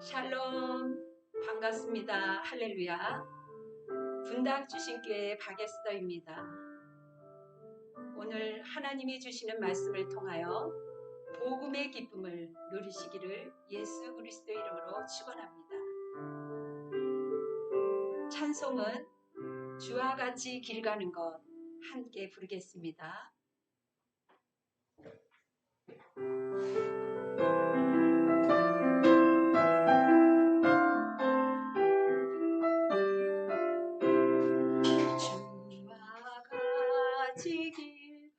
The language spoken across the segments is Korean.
샬롬, 반갑습니다. 할렐루야. 분당 주신교회 박에스더입니다. 오늘 하나님이 주시는 말씀을 통하여 복음의 기쁨을 누리시기를 예수 그리스도 이름으로 축원합니다. 찬송은 주와 같이 길 가는 것 함께 부르겠습니다. 주와 같이 길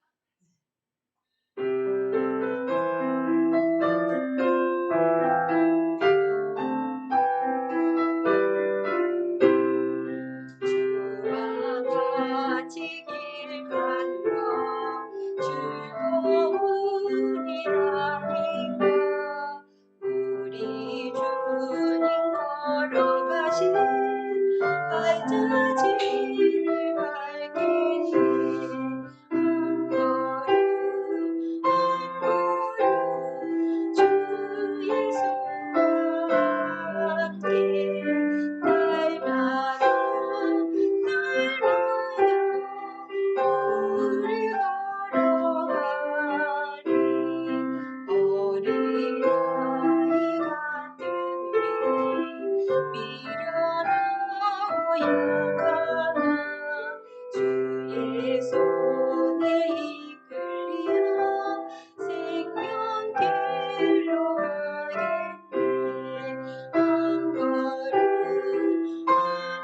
같이 길 가는 것 즐거우리라니까 우리 주님 걸어가신 발자취를 밝히니 한 걸음 한 걸음 주 예수와 함께 날마다 우리 걸어가리 어린아이 같은 우리 미련하고 약하나 주의 손에 이끌리어 생명길로 가겠네 한 걸음 한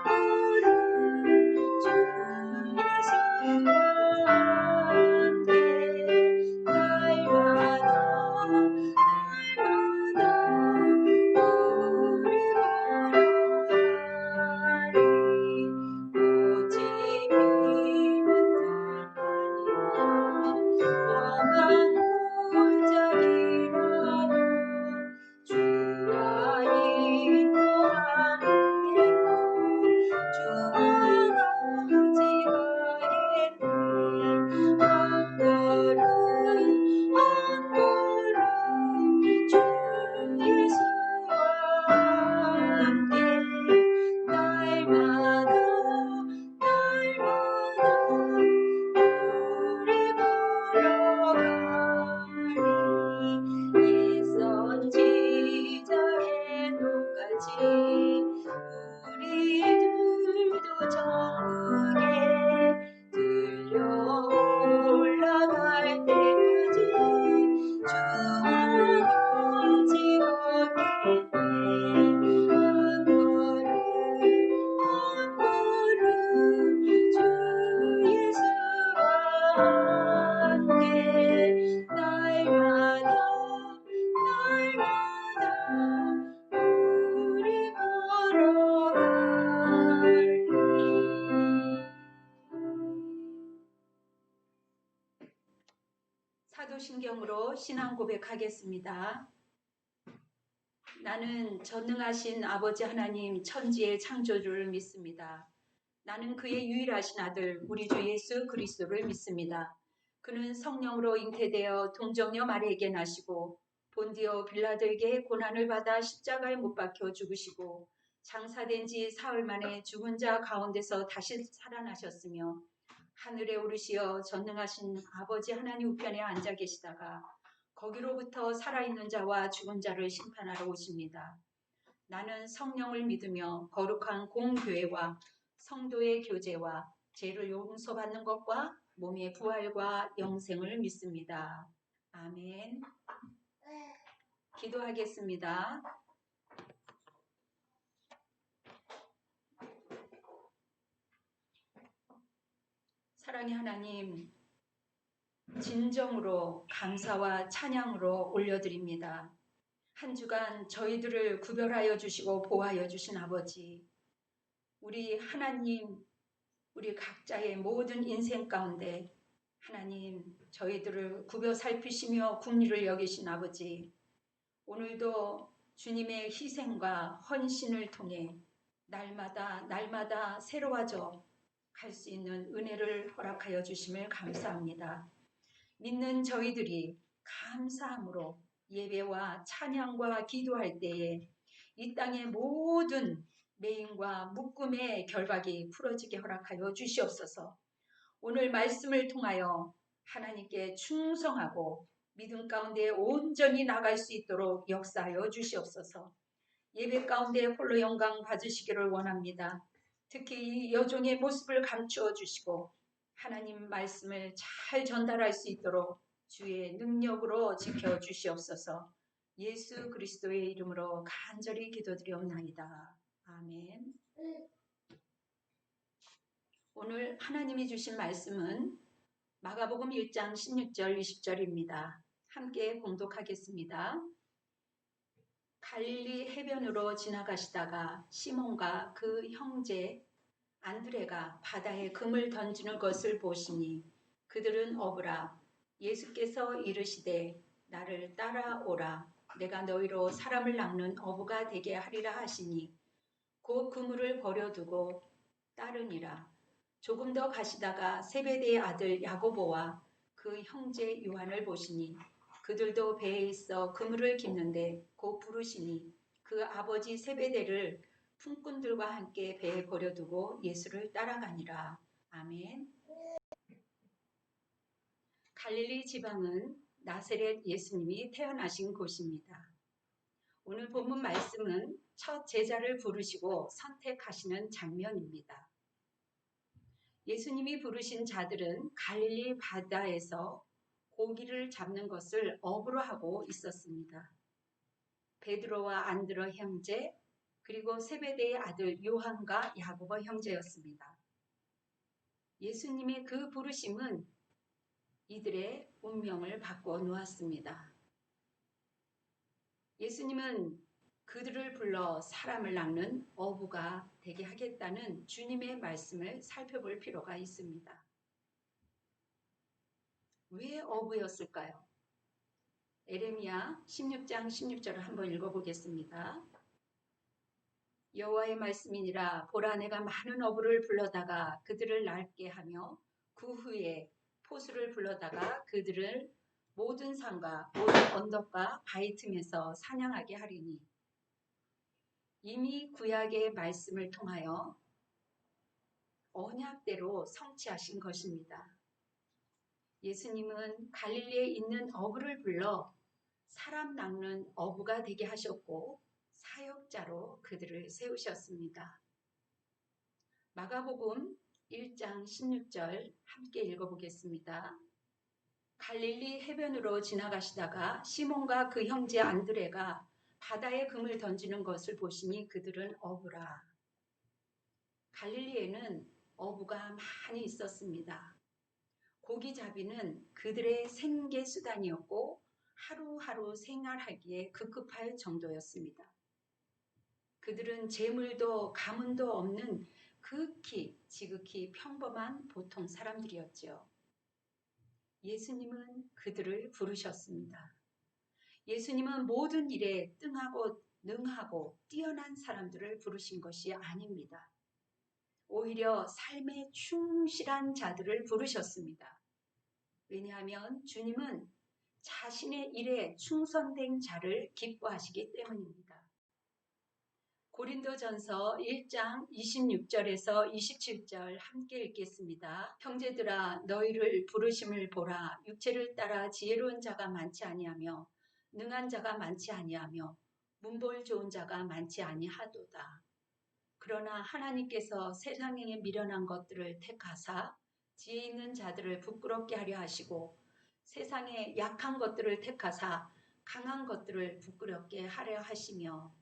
걸음 주 예수와 함께 날마다 우리 걸어가리 오직 믿는 듯 아니라 험한 골짜기라도 주가 인도하는 대로 주와 같이 가겠네 한 걸음 한 걸음 주 예수와 함께 날마다 우리 걸어가리 옛 선지자의 똑같이 우리들도 천국에 들려 올라갈 때까지 주와 같이 걷겠네 한 걸음 한 걸음 주 예수와 함께 날마다 우리 걸어가리 사도신경으로 신앙 고백하겠습니다. 나는 전능하신 아버지 하나님 천지의 창조주를 믿습니다. 나는 그의 유일하신 아들 우리 주 예수 그리스도를 믿습니다. 그는 성령으로 잉태되어 동정녀 마리에게 나시고 본디오 빌라도에게 고난을 받아 십자가에 못 박혀 죽으시고 장사된 지 사흘 만에 죽은 자 가운데서 다시 살아나셨으며 하늘에 오르시어 전능하신 아버지 하나님 우편에 앉아 계시다가 거기로부터 살아있는 자와 죽은 자를 심판하러 오십니다. 나는 성령을 믿으며 거룩한 공교회와 성도의 교제와 죄를 용서받는 것과 몸의 부활과 영생을 믿습니다. 아멘. 기도하겠습니다. 사랑의 하나님, 진정으로 감사와 찬양으로 올려드립니다. 한 주간 저희들을 구별하여 주시고 보호하여 주신 아버지, 우리 하나님, 우리 각자의 모든 인생 가운데 하나님 저희들을 구별 살피시며 긍휼을 여기신 아버지, 오늘도 주님의 희생과 헌신을 통해 날마다 새로워져 갈 수 있는 은혜를 허락하여 주심을 감사합니다. 믿는 저희들이 감사함으로 예배와 찬양과 기도할 때에 이 땅의 모든 매임과 묶음의 결박이 풀어지게 허락하여 주시옵소서. 오늘 말씀을 통하여 하나님께 충성하고 믿음 가운데 온전히 나갈 수 있도록 역사하여 주시옵소서. 예배 가운데 홀로 영광 받으시기를 원합니다. 특히 이 여종의 모습을 감추어 주시고 하나님 말씀을 잘 전달할 수 있도록 주의 능력으로 지켜 주시옵소서. 예수 그리스도의 이름으로 간절히 기도드리옵나이다. 아멘. 오늘 하나님이 주신 말씀은 마가복음 1장 16절 20절입니다. 함께 봉독하겠습니다. 갈릴리 해변으로 지나가시다가 시몬과 그 형제 안드레가 바다에 금을 던지는 것을 보시니 그들은 어부라. 예수께서 이르시되 나를 따라오라. 내가 너희로 사람을 낚는 어부가 되게 하리라 하시니 곧 그물을 버려두고 따르니라. 조금 더 가시다가 세베대의 아들 야고보와 그 형제 요한을 보시니 그들도 배에 있어 그물을 깁는데 곧 부르시니 그 아버지 세베대를 품꾼들과 함께 배에 버려두고 예수를 따라가니라. 아멘. 갈릴리 지방은 나사렛 예수님이 태어나신 곳입니다. 오늘 본문 말씀은 첫 제자를 부르시고 선택하시는 장면입니다. 예수님이 부르신 자들은 갈릴리 바다에서 고기를 잡는 것을 업으로 하고 있었습니다. 베드로와 안드로 형제, 그리고 세베대의 아들 요한과 야고보 형제였습니다. 예수님의 그 부르심은 이들의 운명을 바꿔 놓았습니다. 예수님은 그들을 불러 사람을 낚는 어부가 되게 하겠다는 주님의 말씀을 살펴볼 필요가 있습니다. 왜 어부였을까요? 에레미야 16장 16절을 한번 읽어보겠습니다. 여호와의 말씀이니라 보라 내가 많은 어부를 불러다가 그들을 낚게 하며 그 후에 포수를 불러다가 그들을 모든 산과 모든 언덕과 바위 틈에서 사냥하게 하리니 이미 구약의 말씀을 통하여 언약대로 성취하신 것입니다. 예수님은 갈릴리에 있는 어부를 불러 사람 낚는 어부가 되게 하셨고 사역자로 그들을 세우셨습니다. 마가복음 1장 16절 함께 읽어보겠습니다. 갈릴리 해변으로 지나가시다가 시몬과 그 형제 안드레가 바다에 금을 던지는 것을 보시니 그들은 어부라. 갈릴리에는 어부가 많이 있었습니다. 고기잡이는 그들의 생계 수단이었고 하루하루 생활하기에 급급할 정도였습니다. 그들은 재물도 가문도 없는 지극히 평범한 보통 사람들이었죠. 예수님은 그들을 부르셨습니다. 예수님은 모든 일에 능하고 뛰어난 사람들을 부르신 것이 아닙니다. 오히려 삶에 충실한 자들을 부르셨습니다. 왜냐하면 주님은 자신의 일에 충성된 자를 기뻐하시기 때문입니다. 고린도전서 1장 26절에서 27절 함께 읽겠습니다. 형제들아 너희를 부르심을 보라. 육체를 따라 지혜로운 자가 많지 아니하며 능한 자가 많지 아니하며 문벌 좋은 자가 많지 아니하도다. 그러나 하나님께서 세상에 미련한 것들을 택하사 지혜 있는 자들을 부끄럽게 하려 하시고 세상에 약한 것들을 택하사 강한 것들을 부끄럽게 하려 하시며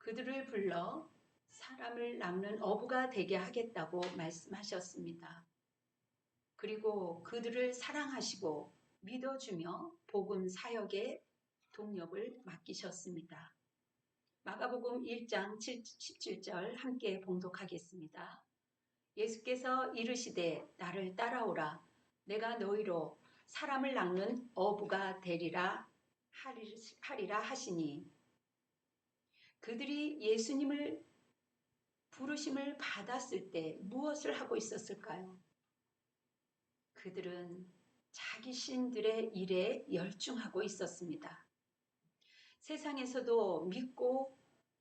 그들을 불러 사람을 낚는 어부가 되게 하겠다고 말씀하셨습니다. 그리고 그들을 사랑하시고 믿어주며 복음 사역에 동력을 맡기셨습니다. 마가복음 1장 17절 함께 봉독하겠습니다. 예수께서 이르시되 나를 따라오라. 내가 너희로 사람을 낚는 어부가 되리라 하리라 하시니 그들이 예수님을 부르심을 받았을 때 무엇을 하고 있었을까요? 그들은 자기 신들의 일에 열중하고 있었습니다. 세상에서도 믿고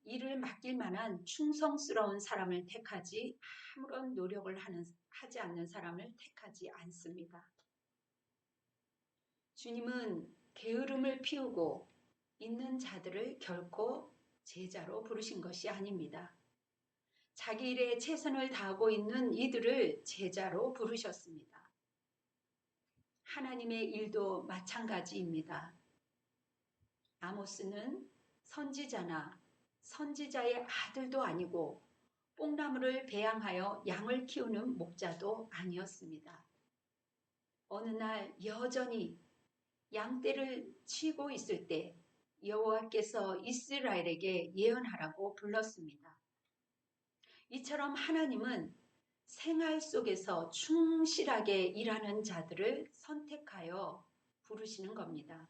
일을 맡길 만한 충성스러운 사람을 택하지 아무런 노력을 하지 않는 사람을 택하지 않습니다. 주님은 게으름을 피우고 있는 자들을 결코 제자로 부르신 것이 아닙니다. 자기 일에 최선을 다하고 있는 이들을 제자로 부르셨습니다. 하나님의 일도 마찬가지입니다. 아모스는 선지자나 선지자의 아들도 아니고 뽕나무를 배양하여 양을 키우는 목자도 아니었습니다. 어느 날 여전히 양떼를 치고 있을 때 여호와께서 이스라엘에게 예언하라고 불렀습니다. 이처럼 하나님은 생활 속에서 충실하게 일하는 자들을 선택하여 부르시는 겁니다.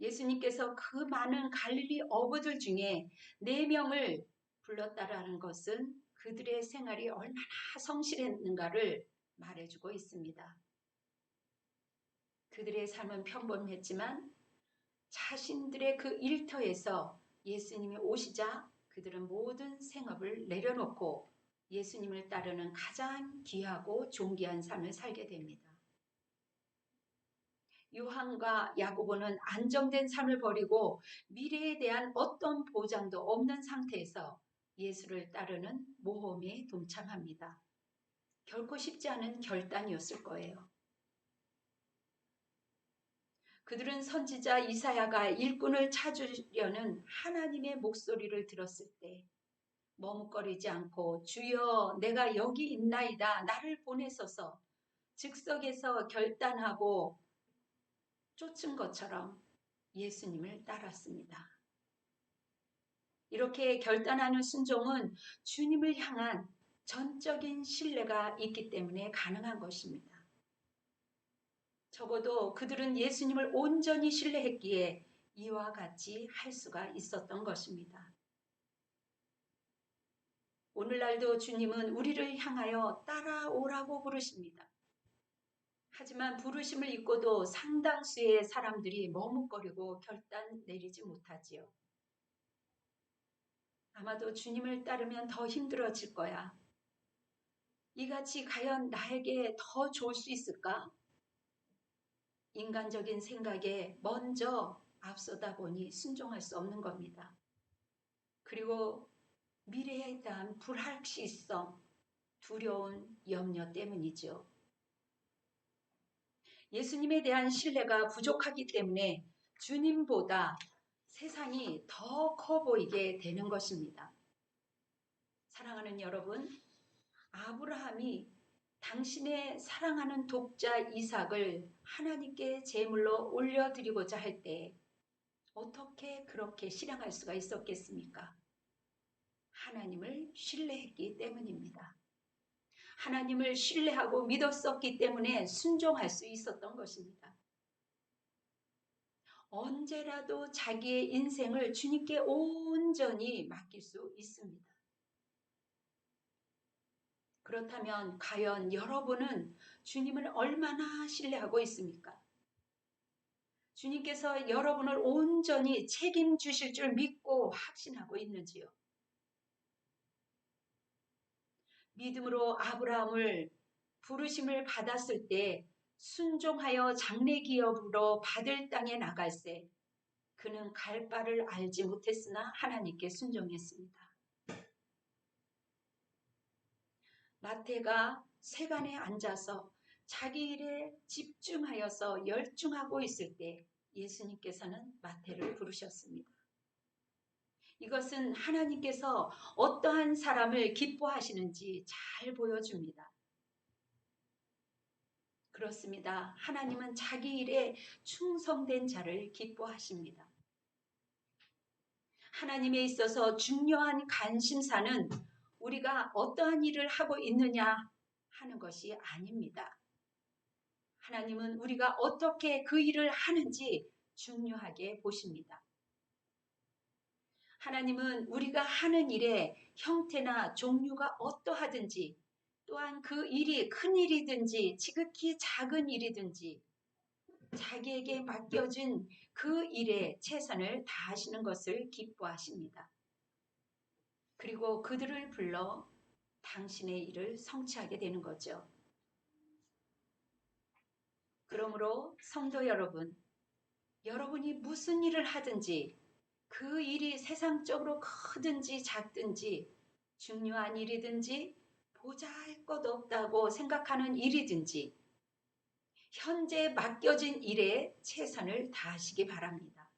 예수님께서 그 많은 갈릴리 어부들 중에 4명을 불렀다라는 것은 그들의 생활이 얼마나 성실했는가를 말해주고 있습니다. 그들의 삶은 평범했지만 자신들의 그 일터에서 예수님이 오시자 그들은 모든 생업을 내려놓고 예수님을 따르는 가장 귀하고 존귀한 삶을 살게 됩니다. 요한과 야고보는 안정된 삶을 버리고 미래에 대한 어떤 보장도 없는 상태에서 예수를 따르는 모험에 동참합니다. 결코 쉽지 않은 결단이었을 거예요. 그들은 선지자 이사야가 일꾼을 찾으려는 하나님의 목소리를 들었을 때 머뭇거리지 않고 주여 내가 여기 있나이다 나를 보내소서 즉석에서 결단하고 쫓은 것처럼 예수님을 따랐습니다. 이렇게 결단하는 순종은 주님을 향한 전적인 신뢰가 있기 때문에 가능한 것입니다. 적어도 그들은 예수님을 온전히 신뢰했기에 이와 같이 할 수가 있었던 것입니다. 오늘날도 주님은 우리를 향하여 따라오라고 부르십니다. 하지만 부르심을 잊고도 상당수의 사람들이 머뭇거리고 결단 내리지 못하지요. 아마도 주님을 따르면 더 힘들어질 거야. 이같이 과연 나에게 더 좋을 수 있을까? 인간적인 생각에 먼저 앞서다 보니 순종할 수 없는 겁니다. 그리고 미래에 대한 불확실성, 두려운 염려 때문이죠. 예수님에 대한 신뢰가 부족하기 때문에 주님보다 세상이 더 커 보이게 되는 것입니다. 사랑하는 여러분, 아브라함이 당신의 사랑하는 독자 이삭을 하나님께 제물로 올려드리고자 할 때 어떻게 그렇게 실행할 수가 있었겠습니까? 하나님을 신뢰했기 때문입니다. 하나님을 신뢰하고 믿었었기 때문에 순종할 수 있었던 것입니다. 언제라도 자기의 인생을 주님께 온전히 맡길 수 있습니다. 그렇다면 과연 여러분은 주님을 얼마나 신뢰하고 있습니까? 주님께서 여러분을 온전히 책임주실 줄 믿고 확신하고 있는지요? 믿음으로 아브라함을 부르심을 받았을 때 순종하여 장래 기업으로 받을 땅에 나갈새 그는 갈 바를 알지 못했으나 하나님께 순종했습니다. 마태가 세간에 앉아서 자기 일에 집중하여서 열중하고 있을 때 예수님께서는 마태를 부르셨습니다. 이것은 하나님께서 어떠한 사람을 기뻐하시는지 잘 보여줍니다. 그렇습니다. 하나님은 자기 일에 충성된 자를 기뻐하십니다. 하나님에 있어서 중요한 관심사는 우리가 어떠한 일을 하고 있느냐 하는 것이 아닙니다. 하나님은 우리가 어떻게 그 일을 하는지 중요하게 보십니다. 하나님은 우리가 하는 일의 형태나 종류가 어떠하든지 또한 그 일이 큰 일이든지 지극히 작은 일이든지 자기에게 맡겨진 그 일에 최선을 다하시는 것을 기뻐하십니다. 그리고 그들을 불러 당신의 일을 성취하게 되는 거죠. 그러므로 성도 여러분, 여러분이 무슨 일을 하든지 그 일이 세상적으로 크든지 작든지 중요한 일이든지 보잘것없다고 생각하는 일이든지 현재 맡겨진 일에 최선을 다하시기 바랍니다.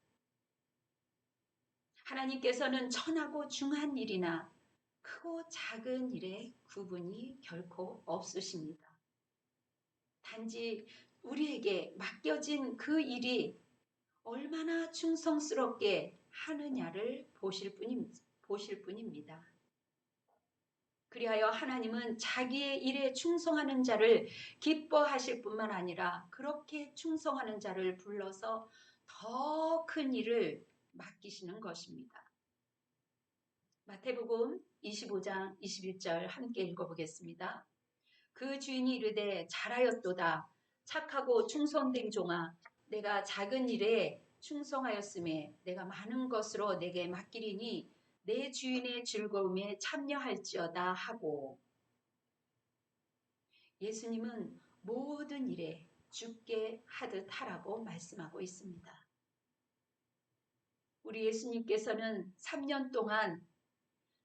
하나님께서는 천하고 중한 일이나 크고 작은 일에 구분이 결코 없으십니다. 단지 우리에게 맡겨진 그 일이 얼마나 충성스럽게 하느냐를 보실 뿐입니다. 그리하여 하나님은 자기의 일에 충성하는 자를 기뻐하실 뿐만 아니라 그렇게 충성하는 자를 불러서 더 큰 일을 맡기시는 것입니다. 마태복음 25장 21절 함께 읽어보겠습니다. 그 주인이 이르되 잘하였도다. 착하고 충성된 종아, 내가 작은 일에 충성하였음에 내가 많은 것으로 내게 맡기리니 내 주인의 즐거움에 참여할지어다 하고, 예수님은 모든 일에 주께 하듯 하라고 말씀하고 있습니다. 우리 예수님께서는 3년 동안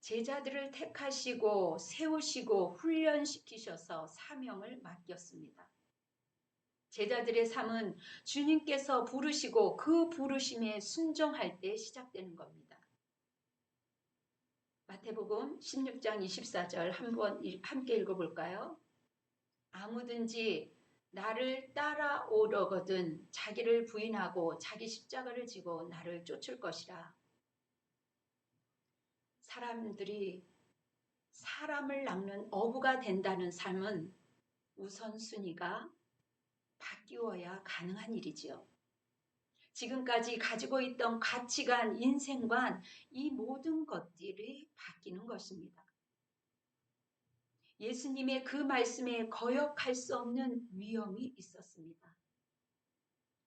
제자들을 택하시고 세우시고 훈련시키셔서 사명을 맡겼습니다. 제자들의 삶은 주님께서 부르시고 그 부르심에 순종할 때 시작되는 겁니다. 마태복음 16장 24절 한번 함께 읽어볼까요? 아무든지 나를 따라오려거든 자기를 부인하고 자기 십자가를 지고 나를 쫓을 것이라. 사람들이 사람을 낚는 어부가 된다는 삶은 우선순위가 바뀌어야 가능한 일이지요. 지금까지 가지고 있던 가치관, 인생관, 이 모든 것들이 바뀌는 것입니다. 예수님의 그 말씀에 거역할 수 없는 위험이 있었습니다.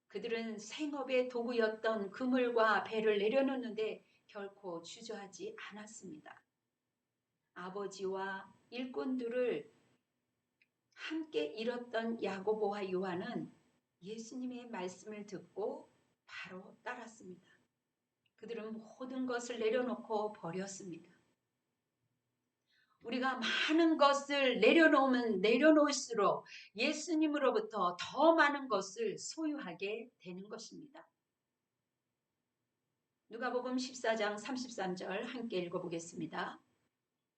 그들은 생업의 도구였던 그물과 배를 내려놓는데 결코 주저하지 않았습니다. 아버지와 일꾼들을 함께 잃었던 야고보와 요한은 예수님의 말씀을 듣고 바로 따랐습니다. 그들은 모든 것을 내려놓고 버렸습니다. 우리가 많은 것을 내려놓을수록 예수님으로부터 더 많은 것을 소유하게 되는 것입니다. 누가복음 14장 33절 함께 읽어보겠습니다.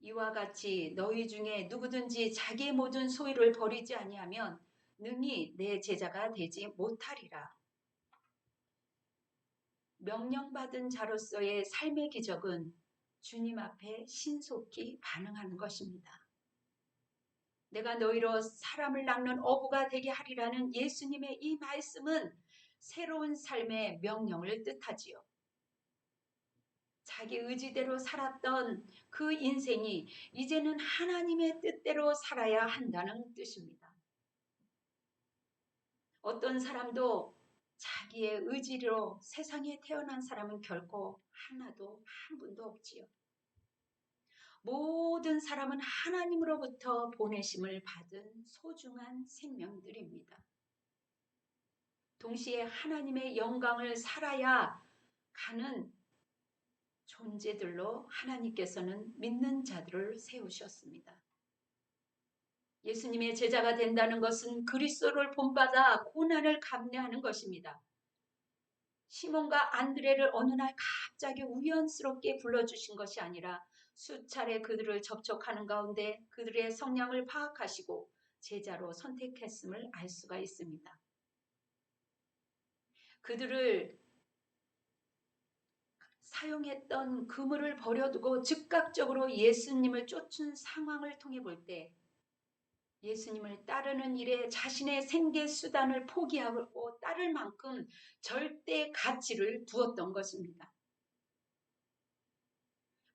이와 같이 너희 중에 누구든지 자기의 모든 소유를 버리지 아니하면 능히 내 제자가 되지 못하리라. 명령받은 자로서의 삶의 기적은 주님 앞에 신속히 반응하는 것입니다. 내가 너희로 사람을 낚는 어부가 되게 하리라는 예수님의 이 말씀은 새로운 삶의 명령을 뜻하지요. 자기 의지대로 살았던 그 인생이 이제는 하나님의 뜻대로 살아야 한다는 뜻입니다. 어떤 사람도 자기의 의지로 세상에 태어난 사람은 결코 하나도 한 분도 없지요. 모든 사람은 하나님으로부터 보내심을 받은 소중한 생명들입니다. 동시에 하나님의 영광을 살아야 가는 존재들로 하나님께서는 믿는 자들을 세우셨습니다. 예수님의 제자가 된다는 것은 그리스도를 본받아 고난을 감내하는 것입니다. 시몬과 안드레를 어느 날 갑자기 우연스럽게 불러주신 것이 아니라 수차례 그들을 접촉하는 가운데 그들의 성향을 파악하시고 제자로 선택했음을 알 수가 있습니다. 그들을 사용했던 그물을 버려두고 즉각적으로 예수님을 쫓은 상황을 통해 볼 때 예수님을 따르는 일에 자신의 생계 수단을 포기하고 따를 만큼 절대 가치를 두었던 것입니다.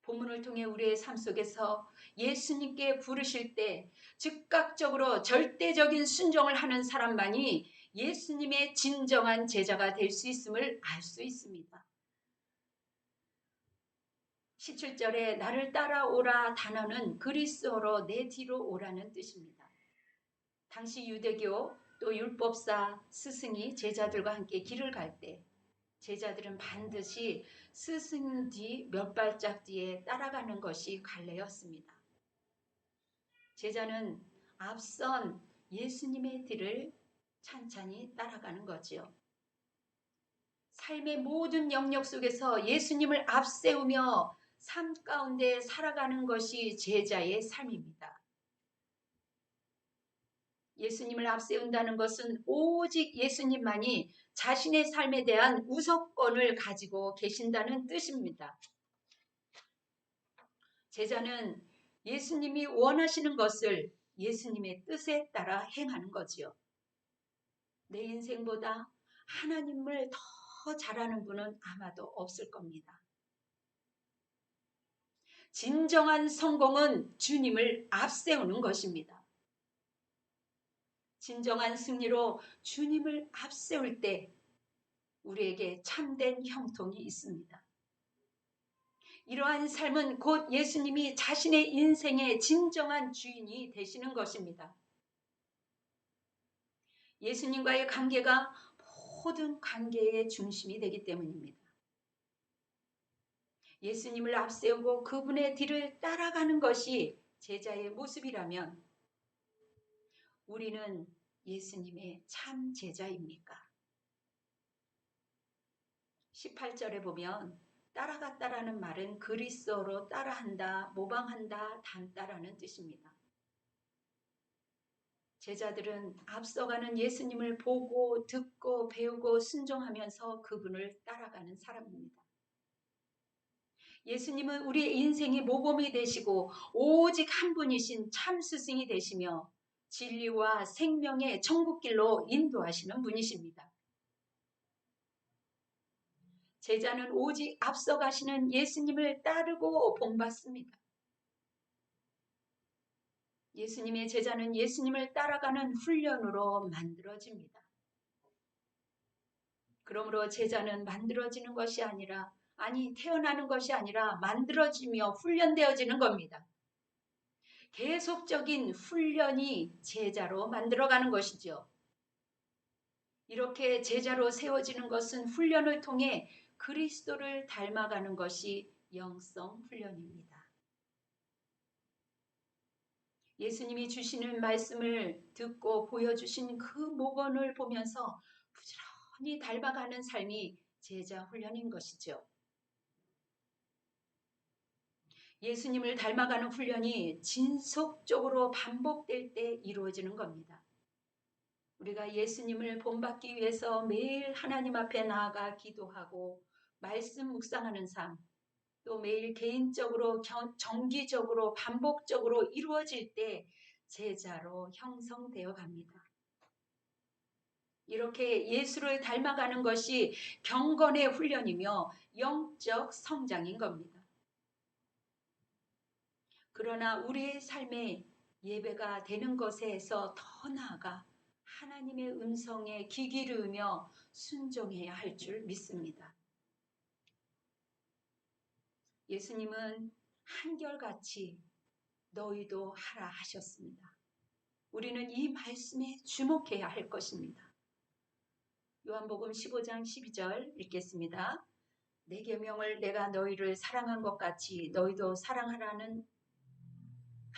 본문을 통해 우리의 삶 속에서 예수님께 부르실 때 즉각적으로 절대적인 순종을 하는 사람만이 예수님의 진정한 제자가 될 수 있음을 알 수 있습니다. 17절에 나를 따라오라 단어는 그리스어로 내 뒤로 오라는 뜻입니다. 당시 유대교 또 율법사 스승이 제자들과 함께 길을 갈 때 제자들은 반드시 스승 뒤 몇 발짝 뒤에 따라가는 것이 관례였습니다. 제자는 앞선 예수님의 뒤를 찬찬히 따라가는 거지요. 삶의 모든 영역 속에서 예수님을 앞세우며 삶 가운데 살아가는 것이 제자의 삶입니다. 예수님을 앞세운다는 것은 오직 예수님만이 자신의 삶에 대한 우선권을 가지고 계신다는 뜻입니다. 제자는 예수님이 원하시는 것을 예수님의 뜻에 따라 행하는 거지요. 내 인생보다 하나님을 더 잘하는 분은 아마도 없을 겁니다. 진정한 성공은 주님을 앞세우는 것입니다. 진정한 승리로 주님을 앞세울 때 우리에게 참된 형통이 있습니다. 이러한 삶은 곧 예수님이 자신의 인생의 진정한 주인이 되시는 것입니다. 예수님과의 관계가 모든 관계의 중심이 되기 때문입니다. 예수님을 앞세우고 그분의 뒤를 따라가는 것이 제자의 모습이라면 우리는 예수님의 참 제자입니까? 18절에 보면 따라갔다라는 말은 그리스어로 따라한다, 모방한다, 닮다라는 뜻입니다. 제자들은 앞서가는 예수님을 보고 듣고 배우고 순종하면서 그분을 따라가는 사람입니다. 예수님은 우리의 인생의 모범이 되시고 오직 한 분이신 참 스승이 되시며 진리와 생명의 천국길로 인도하시는 분이십니다. 제자는 오직 앞서가시는 예수님을 따르고 본받습니다. 예수님의 제자는 예수님을 따라가는 훈련으로 만들어집니다. 그러므로 제자는 만들어지는 것이 아니라 태어나는 것이 아니라 만들어지며 훈련되어지는 겁니다. 계속적인 훈련이 제자로 만들어가는 것이죠. 이렇게 제자로 세워지는 것은 훈련을 통해 그리스도를 닮아가는 것이 영성 훈련입니다. 예수님이 주시는 말씀을 듣고 보여주신 그 모범을 보면서 부지런히 닮아가는 삶이 제자 훈련인 것이죠. 예수님을 닮아가는 훈련이 진속적으로 반복될 때 이루어지는 겁니다. 우리가 예수님을 본받기 위해서 매일 하나님 앞에 나아가 기도하고 말씀 묵상하는 삶, 또 매일 개인적으로 정기적으로 반복적으로 이루어질 때 제자로 형성되어 갑니다. 이렇게 예수를 닮아가는 것이 경건의 훈련이며 영적 성장인 겁니다. 그러나 우리의 삶에 예배가 되는 것에서 더 나아가 하나님의 음성에 귀 기울이며 순종해야 할 줄 믿습니다. 예수님은 한결같이 너희도 하라 하셨습니다. 우리는 이 말씀에 주목해야 할 것입니다. 요한복음 15장 12절 읽겠습니다. 내 계명을 내가 너희를 사랑한 것 같이 너희도 사랑하라는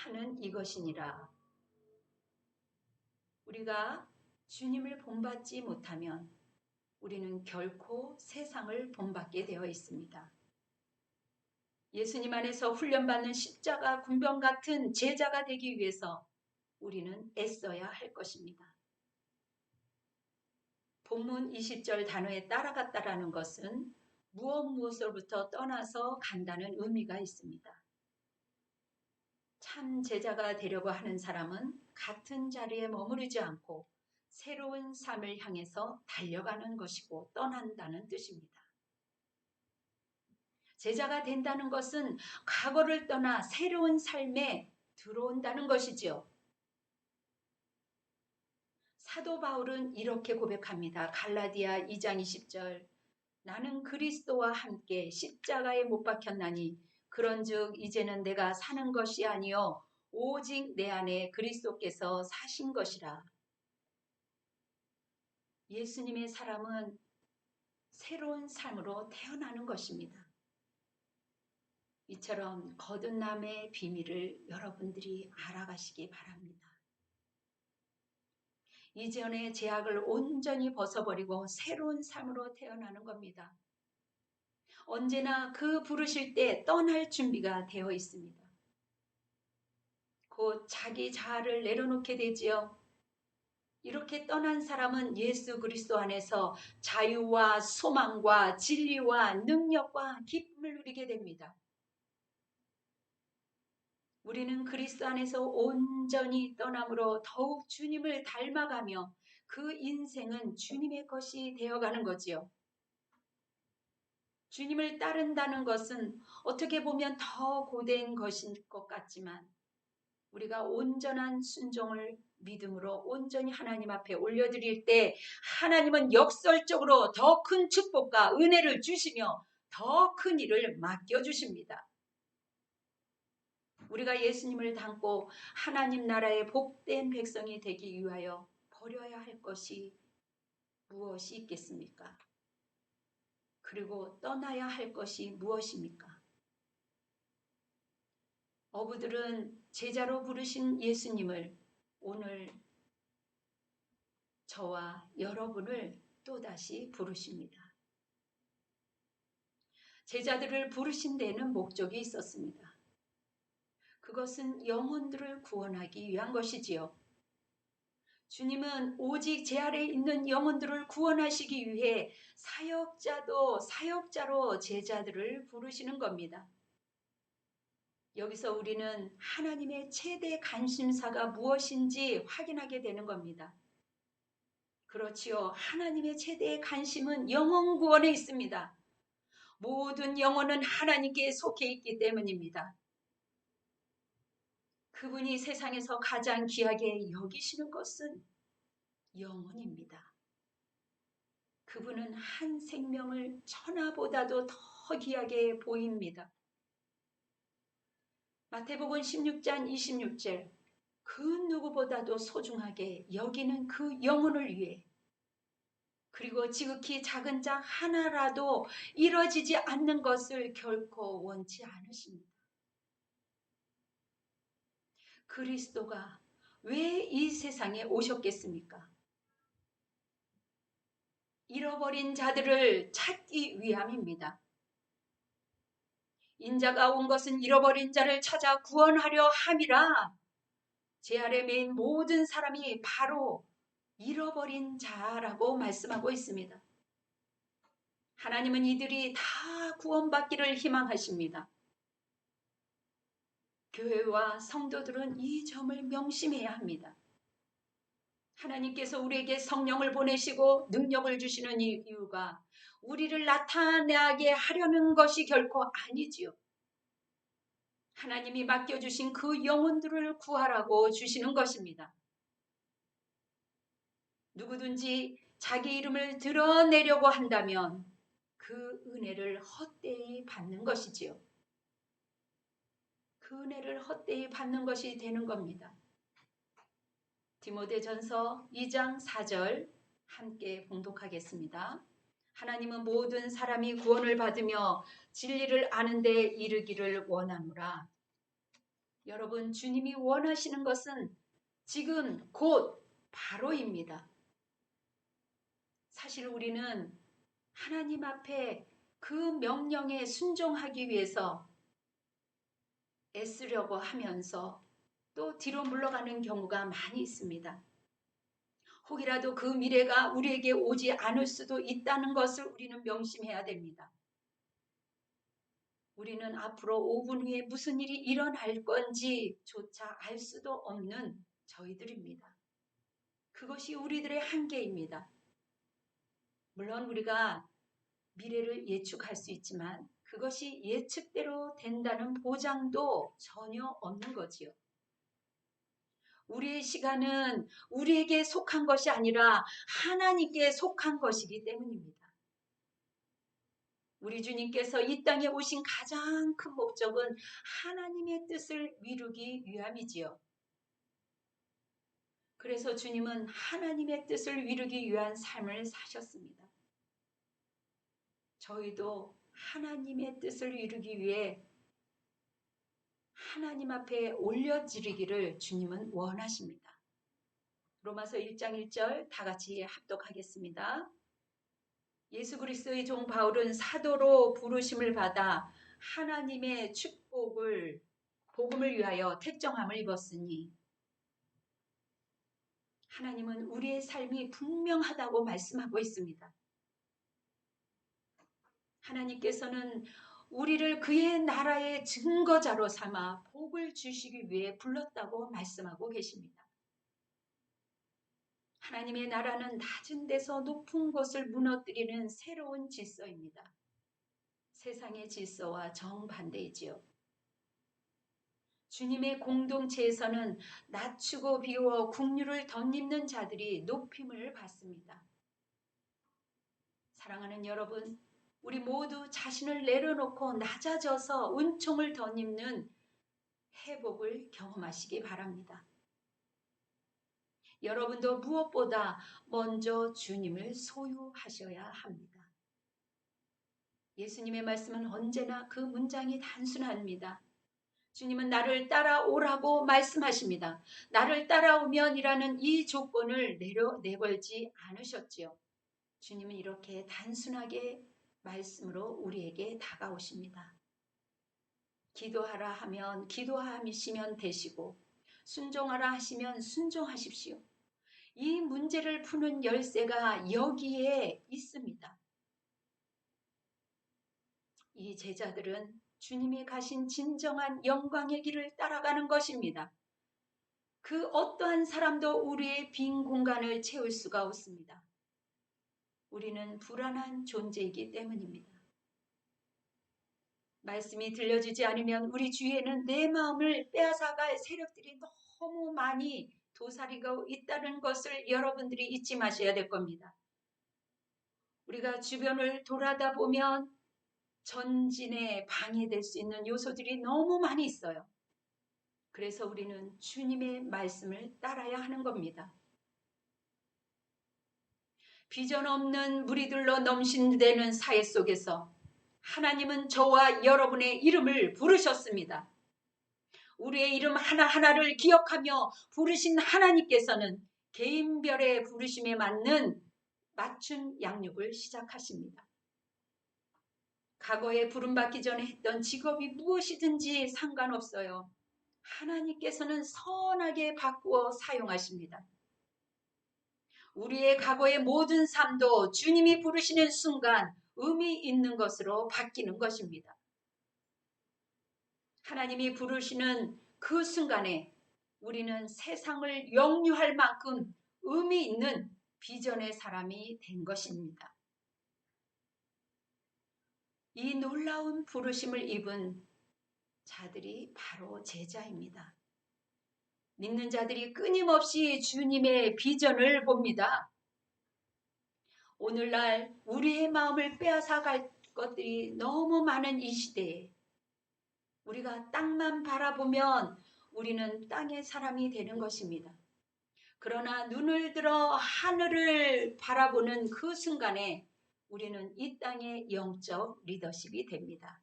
하는 이것이니라. 우리가 주님을 본받지 못하면 우리는 결코 세상을 본받게 되어 있습니다. 예수님 안에서 훈련받는 십자가 군병 같은 제자가 되기 위해서 우리는 애써야 할 것입니다. 본문 20절 단어에 따라갔다라는 것은 무엇으로부터 떠나서 간다는 의미가 있습니다. 참 제자가 되려고 하는 사람은 같은 자리에 머무르지 않고 새로운 삶을 향해서 달려가는 것이고 떠난다는 뜻입니다. 제자가 된다는 것은 과거를 떠나 새로운 삶에 들어온다는 것이지요. 사도 바울은 이렇게 고백합니다. 갈라디아 2장 20절. 나는 그리스도와 함께 십자가에 못 박혔나니 그런즉 이제는 내가 사는 것이 아니요 오직 내 안에 그리스도께서 사신 것이라. 예수님의 사람은 새로운 삶으로 태어나는 것입니다. 이처럼 거듭남의 비밀을 여러분들이 알아가시기 바랍니다. 이전의 제약을 온전히 벗어버리고 새로운 삶으로 태어나는 겁니다. 언제나 그 부르실 때 떠날 준비가 되어 있습니다. 곧 자기 자아를 내려놓게 되지요. 이렇게 떠난 사람은 예수 그리스도 안에서 자유와 소망과 진리와 능력과 기쁨을 누리게 됩니다. 우리는 그리스도 안에서 온전히 떠남으로 더욱 주님을 닮아가며 그 인생은 주님의 것이 되어가는 거지요. 주님을 따른다는 것은 어떻게 보면 더 고된 것인 것 같지만 우리가 온전한 순종을 믿음으로 온전히 하나님 앞에 올려드릴 때 하나님은 역설적으로 더 큰 축복과 은혜를 주시며 더 큰 일을 맡겨주십니다. 우리가 예수님을 닮고 하나님 나라의 복된 백성이 되기 위하여 버려야 할 것이 무엇이 있겠습니까? 그리고 떠나야 할 것이 무엇입니까? 어부들은 제자로 부르신 예수님을 오늘 저와 여러분을 또다시 부르십니다. 제자들을 부르신 데에는 목적이 있었습니다. 그것은 영혼들을 구원하기 위한 것이지요. 주님은 오직 제 아래에 있는 영혼들을 구원하시기 위해 사역자도 사역자로 제자들을 부르시는 겁니다. 여기서 우리는 하나님의 최대 관심사가 무엇인지 확인하게 되는 겁니다. 그렇지요. 하나님의 최대의 관심은 영혼 구원에 있습니다. 모든 영혼은 하나님께 속해 있기 때문입니다. 그분이 세상에서 가장 귀하게 여기시는 것은 영혼입니다. 그분은 한 생명을 천하보다도 더 귀하게 보입니다. 마태복음 16장 26절 그 누구보다도 소중하게 여기는 그 영혼을 위해 그리고 지극히 작은 자 하나라도 이뤄지지 않는 것을 결코 원치 않으십니다. 그리스도가 왜 이 세상에 오셨겠습니까? 잃어버린 자들을 찾기 위함입니다. 인자가 온 것은 잃어버린 자를 찾아 구원하려 함이라. 제 아래 메인 모든 사람이 바로 잃어버린 자라고 말씀하고 있습니다. 하나님은 이들이 다 구원받기를 희망하십니다. 교회와 성도들은 이 점을 명심해야 합니다. 하나님께서 우리에게 성령을 보내시고 능력을 주시는 이유가 우리를 나타나게 하려는 것이 결코 아니지요. 하나님이 맡겨주신 그 영혼들을 구하라고 주시는 것입니다. 누구든지 자기 이름을 드러내려고 한다면 그 은혜를 헛되이 받는 것이지요. 그 은혜를 헛되이 받는 것이 되는 겁니다. 디모데전서 2장 4절 함께 봉독하겠습니다. 하나님은 모든 사람이 구원을 받으며 진리를 아는 데 이르기를 원하노라. 여러분, 주님이 원하시는 것은 지금 곧 바로입니다. 사실 우리는 하나님 앞에 그 명령에 순종하기 위해서 애쓰려고 하면서 또 뒤로 물러가는 경우가 많이 있습니다. 혹이라도 그 미래가 우리에게 오지 않을 수도 있다는 것을 우리는 명심해야 됩니다. 우리는 앞으로 5분 후에 무슨 일이 일어날 건지조차 알 수도 없는 저희들입니다. 그것이 우리들의 한계입니다. 물론 우리가 미래를 예측할 수 있지만 그것이 예측대로 된다는 보장도 전혀 없는 거지요. 우리의 시간은 우리에게 속한 것이 아니라 하나님께 속한 것이기 때문입니다. 우리 주님께서 이 땅에 오신 가장 큰 목적은 하나님의 뜻을 이루기 위함이지요. 그래서 주님은 하나님의 뜻을 이루기 위한 삶을 사셨습니다. 저희도 하나님의 뜻을 이루기 위해 하나님 앞에 올려드리기를 주님은 원하십니다. 로마서 1장 1절 다 같이 합독하겠습니다. 예수 그리스도의 종 바울은 사도로 부르심을 받아 하나님의 축복을 복음을 위하여 택정함을 입었으니 하나님은 우리의 삶이 분명하다고 말씀하고 있습니다. 하나님께서는 우리를 그의 나라의 증거자로 삼아 복을 주시기 위해 불렀다고 말씀하고 계십니다. 하나님의 나라는 낮은 데서 높은 곳을 무너뜨리는 새로운 질서입니다. 세상의 질서와 정반대이지요. 주님의 공동체에서는 낮추고 비워 국류를 덧입는 자들이 높임을 받습니다. 사랑하는 여러분, 우리 모두 자신을 내려놓고 낮아져서 은총을 덧입는 회복을 경험하시기 바랍니다. 여러분도 무엇보다 먼저 주님을 소유하셔야 합니다. 예수님의 말씀은 언제나 그 문장이 단순합니다. 주님은 나를 따라오라고 말씀하십니다. 나를 따라오면이라는 이 조건을 내걸지 않으셨지요. 주님은 이렇게 단순하게 말씀으로 우리에게 다가오십니다. 기도하라 하면 기도하시면 되시고 순종하라 하시면 순종하십시오. 이 문제를 푸는 열쇠가 여기에 있습니다. 이 제자들은 주님이 가신 진정한 영광의 길을 따라가는 것입니다. 그 어떠한 사람도 우리의 빈 공간을 채울 수가 없습니다. 우리는 불안한 존재이기 때문입니다. 말씀이 들려지지 않으면 우리 주위에는 내 마음을 빼앗아갈 세력들이 너무 많이 도사리고 있다는 것을 여러분들이 잊지 마셔야 될 겁니다. 우리가 주변을 돌아다 보면 전진에 방해될 수 있는 요소들이 너무 많이 있어요. 그래서 우리는 주님의 말씀을 따라야 하는 겁니다. 비전 없는 무리들로 넘신대는 사회 속에서 하나님은 저와 여러분의 이름을 부르셨습니다. 우리의 이름 하나하나를 기억하며 부르신 하나님께서는 개인별의 부르심에 맞는 맞춤 양육을 시작하십니다. 과거에 부름받기 전에 했던 직업이 무엇이든지 상관없어요. 하나님께서는 선하게 바꾸어 사용하십니다. 우리의 과거의 모든 삶도 주님이 부르시는 순간 의미 있는 것으로 바뀌는 것입니다. 하나님이 부르시는 그 순간에 우리는 세상을 영유할 만큼 의미 있는 비전의 사람이 된 것입니다. 이 놀라운 부르심을 입은 자들이 바로 제자입니다. 믿는 자들이 끊임없이 주님의 비전을 봅니다. 오늘날 우리의 마음을 빼앗아갈 것들이 너무 많은 이 시대에 우리가 땅만 바라보면 우리는 땅의 사람이 되는 것입니다. 그러나 눈을 들어 하늘을 바라보는 그 순간에 우리는 이 땅의 영적 리더십이 됩니다.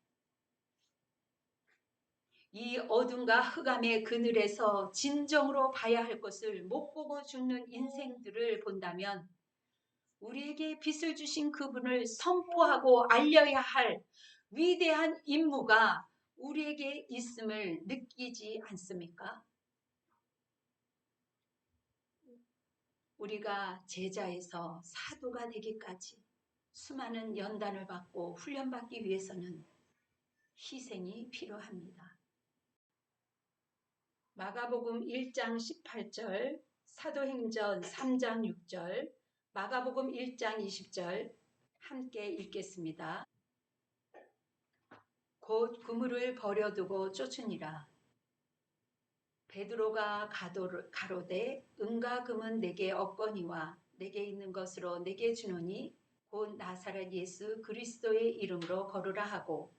이 어둠과 흑암의 그늘에서 진정으로 봐야 할 것을 못 보고 죽는 인생들을 본다면 우리에게 빛을 주신 그분을 선포하고 알려야 할 위대한 임무가 우리에게 있음을 느끼지 않습니까? 우리가 제자에서 사도가 되기까지 수많은 연단을 받고 훈련받기 위해서는 희생이 필요합니다. 마가복음 1장 18절, 사도행전 3장 6절, 마가복음 1장 20절 함께 읽겠습니다. 곧 그물을 버려두고 쫓으니라. 베드로가 가로되 은과 금은 내게 없거니와 내게 있는 것으로 내게 주노니 곧 나사렛 예수 그리스도의 이름으로 걸으라 하고,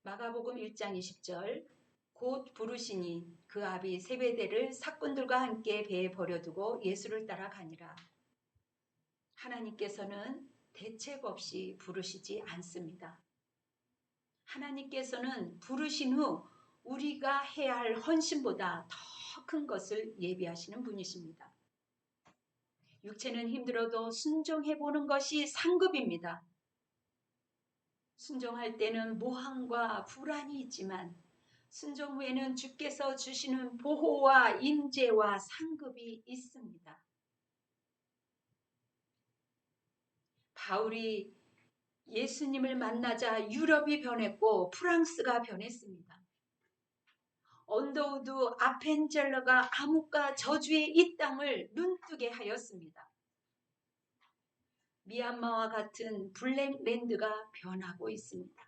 마가복음 1장 20절, 곧 부르시니 그 아비 세베대를 사꾼들과 함께 배에 버려두고 예수를 따라가니라. 하나님께서는 대책 없이 부르시지 않습니다. 하나님께서는 부르신 후 우리가 해야 할 헌신보다 더 큰 것을 예비하시는 분이십니다. 육체는 힘들어도 순종해보는 것이 상급입니다. 순종할 때는 모함과 불안이 있지만 순종 후에는 주께서 주시는 보호와 임재와 상급이 있습니다. 바울이 예수님을 만나자 유럽이 변했고 프랑스가 변했습니다. 언더우드 아펜젤러가 암흑과 저주의 이 땅을 눈뜨게 하였습니다. 미얀마와 같은 블랙랜드가 변하고 있습니다.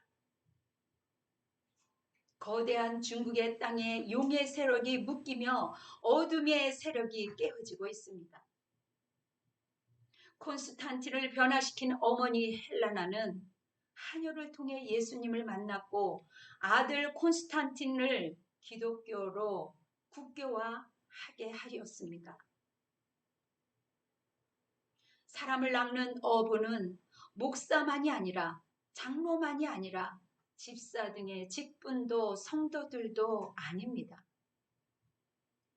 거대한 중국의 땅에 용의 세력이 묶이며 어둠의 세력이 깨어지고 있습니다. 콘스탄틴을 변화시킨 어머니 헬라나는 하녀를 통해 예수님을 만났고 아들 콘스탄틴을 기독교로 국교화하게 하였습니다. 사람을 낚는 어부는 목사만이 아니라 장로만이 아니라 집사 등의 직분도 성도들도 아닙니다.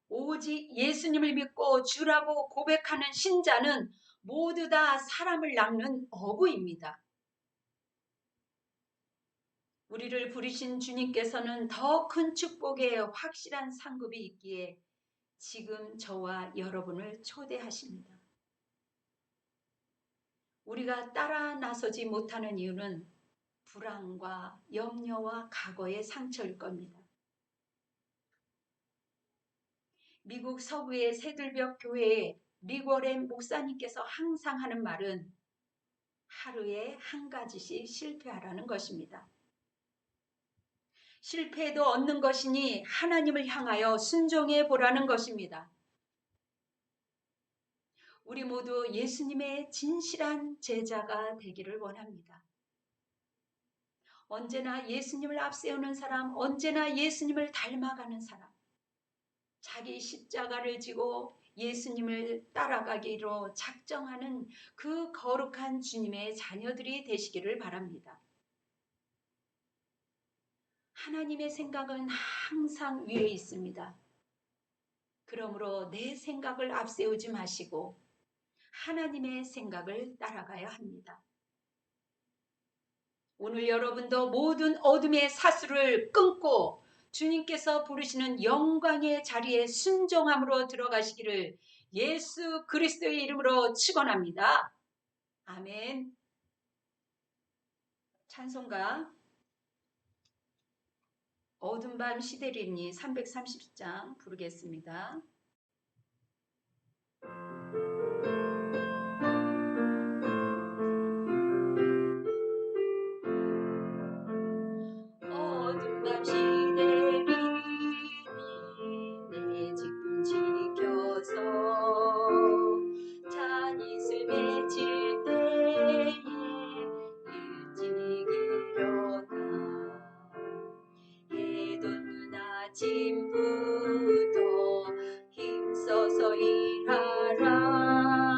오직 예수님을 믿고 주라고 고백하는 신자는 모두 다 사람을 낚는 어부입니다. 우리를 부르신 주님께서는 더 큰 축복의 확실한 상급이 있기에 지금 저와 여러분을 초대하십니다. 우리가 따라 나서지 못하는 이유는 불안과 염려와 과거의 상처일 겁니다. 미국 서부의 새들벽 교회의 리고렌 목사님께서 항상 하는 말은 하루에 한 가지씩 실패하라는 것입니다. 실패해도 얻는 것이니 하나님을 향하여 순종해 보라는 것입니다. 우리 모두 예수님의 진실한 제자가 되기를 원합니다. 언제나 예수님을 앞세우는 사람, 언제나 예수님을 닮아가는 사람, 자기 십자가를 지고 예수님을 따라가기로 작정하는 그 거룩한 주님의 자녀들이 되시기를 바랍니다. 하나님의 생각은 항상 위에 있습니다. 그러므로 내 생각을 앞세우지 마시고 하나님의 생각을 따라가야 합니다. 오늘 여러분도 모든 어둠의 사슬을 끊고 주님께서 부르시는 영광의 자리에 순종함으로 들어가시기를 예수 그리스도의 이름으로 축원합니다. 아멘. 찬송가 어둠 밤 시대리니 330장 부르겠습니다. 어둠 밤 시대리니 내 직분 지켜서 잔이슬 맺힐 때에 일찍 일어나 해돋는 아침부터 힘써서 일하라.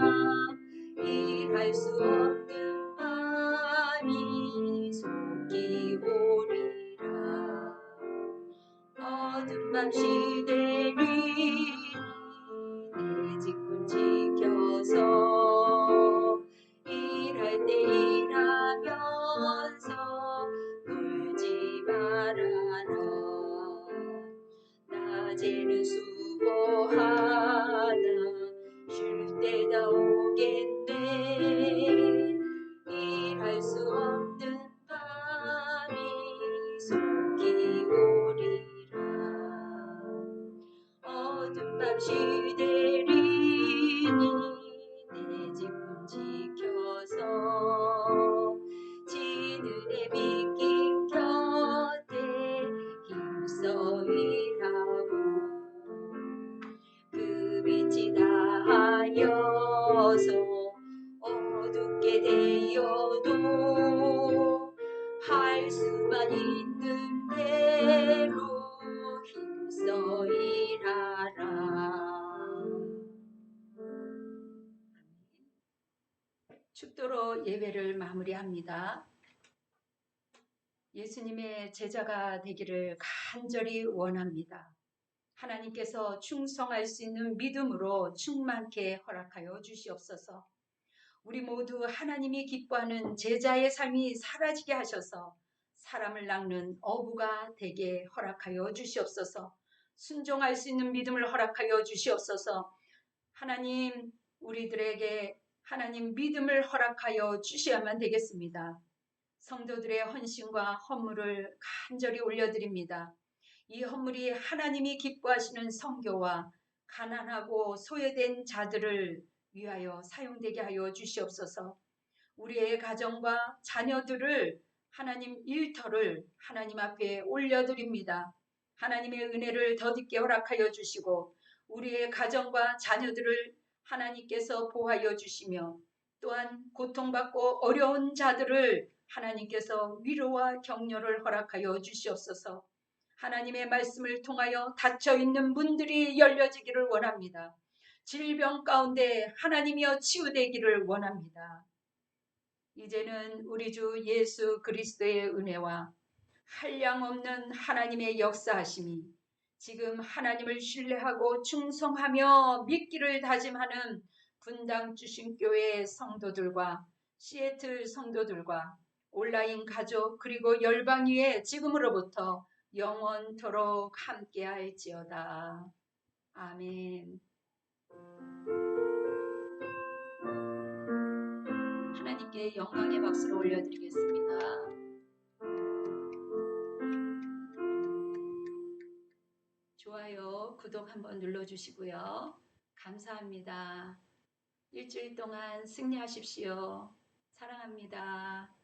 일할 수 없는 밤이 속히 오리라. 어둠 밤 시대를 내 직분 지켜서 일할 때 일하면서 놀지 말아라. 낮에는 수고하나 쉴 때다 오겠네. 일할 수 없는 밤이 속히 오리라. 비춰서 어둡게 되어도 할 수만 있는 대로 힘써 일하라. 축도로 예배를 마무리합니다. 예수님의 제자가 되기를 간절히 원합니다. 하나님께서 충성할 수 있는 믿음으로 충만케 허락하여 주시옵소서. 우리 모두 하나님이 기뻐하는 제자의 삶이 사라지게 하셔서 사람을 낚는 어부가 되게 허락하여 주시옵소서. 순종할 수 있는 믿음을 허락하여 주시옵소서. 하나님, 우리들에게 하나님 믿음을 허락하여 주셔야만 되겠습니다. 성도들의 헌신과 헌물을 간절히 올려드립니다. 이 헌물이 하나님이 기뻐하시는 선교와 가난하고 소외된 자들을 위하여 사용되게 하여 주시옵소서. 우리의 가정과 자녀들을 하나님 일터를 하나님 앞에 올려드립니다. 하나님의 은혜를 더디게 허락하여 주시고 우리의 가정과 자녀들을 하나님께서 보호하여 주시며 또한 고통받고 어려운 자들을 하나님께서 위로와 격려를 허락하여 주시옵소서. 하나님의 말씀을 통하여 닫혀있는 문들이 열려지기를 원합니다. 질병 가운데 하나님이여 치유되기를 원합니다. 이제는 우리 주 예수 그리스도의 은혜와 한량없는 하나님의 역사하심이 지금 하나님을 신뢰하고 충성하며 믿기를 다짐하는 분당 주심교회 성도들과 시애틀 성도들과 온라인 가족 그리고 열방 위에 지금으로부터 영원토록 함께할지어다. 아멘. 하나님께 영광의 박수를 올려드리겠습니다. 좋아요, 구독 한번 눌러주시고요. 감사합니다. 일주일 동안 승리하십시오. 사랑합니다.